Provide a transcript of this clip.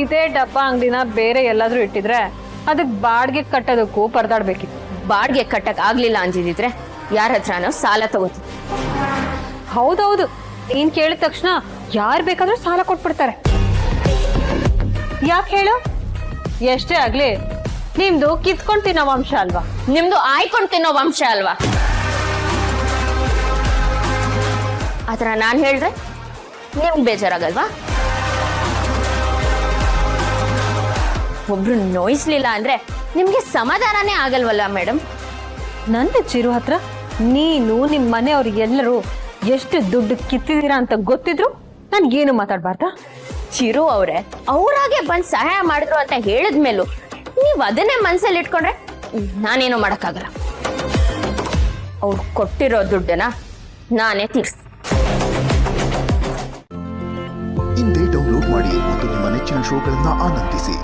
ಇದೇ ಡಬ್ಬ ಅಂಗಡಿನ ಬೇರೆ ಎಲ್ಲಾದ್ರೂ ಇಟ್ಟಿದ್ರೆ ಅದಕ್ಕೆ ಬಾಡಿಗೆ ಕಟ್ಟೋದಕ್ಕೂ ಪರದಾಡ್ಬೇಕಿತ್ತು. ಬಾಡಿಗೆ ಕಟ್ಟಕ್ ಆಗ್ಲಿಲ್ಲ ಅಂಜಿದ್ರೆ ಯಾರ ಹತ್ರನೋ ಸಾಲ ತಗೋತಿ. ಹೌದೌದು, ನೀನ್ ಕೇಳಿದ ತಕ್ಷಣ ಯಾರು ಬೇಕಾದ್ರೂ ಸಾಲ ಕೊಟ್ಬಿಡ್ತಾರೆ. ಯಾಕೆ ಹೇಳು? ಎಷ್ಟೇ ಆಗ್ಲಿ ನಿಮ್ದು ಕಿತ್ಕೊಂಡ್ ತಿನ್ನೋ ವಂಶ ಅಲ್ವಾ? ನಿಮ್ದು ಆಯ್ಕೊಂಡ್ ತಿನ್ನೋ ವಂಶ ಅಲ್ವಾ? ಆತರ ನಾನ್ ಹೇಳಿದ್ರೆ ನಿಮ್ಗೆ ಬೇಜಾರಾಗಲ್ವಾ? ಒಬ್ರು ನೋಯಿಸ್ಲಿಲ್ಲ ಅಂದ್ರೆ ನಿಮ್ಗೆ ಸಮಾಧಾನನೇ ಆಗಲ್ವಲ್ಲ ಮೇಡಮ್? ನನ್ನ ಚಿರು ಹತ್ರ ನೀನು ನಿಮ್ಮ ಮನೆಯವ್ರು ಎಲ್ಲರೂ ಎಷ್ಟು ದುಡ್ಡು ಕಿತ್ತಿದೀರಾ ಅಂತ ಗೊತ್ತಿದ್ರು ನನ್ಗೇನು ಮಾತಾಡ್ಬಾರ್ದಾ? ಚಿರು ಅವ್ರೆ ಅವ್ರಾಗೆ ಬಂದ್ ಸಹಾಯ ಮಾಡಿದ್ರು ಅಂತ ಹೇಳಿದ್ಮೇಲೂ ನೀವ್ ಅದನ್ನೇ ಮನ್ಸಲ್ಲಿ ಇಟ್ಕೊಂಡ್ರೆ ನಾನೇನು ಮಾಡಕ್ಕಾಗಲ್ಲ. ಅವ್ರು ಕೊಟ್ಟಿರೋ ದುಡ್ಡನ್ನ ನಾನೇ ತೀರ್ಸ್. ಇಂದೇ ಡೌನ್ಲೋಡ್ ಮಾಡಿ ಮತ್ತು ನಿಮ್ಮ ನೆಚ್ಚಿನ ಶೋಗಳನ್ನ ಆನಂದಿಸಿ.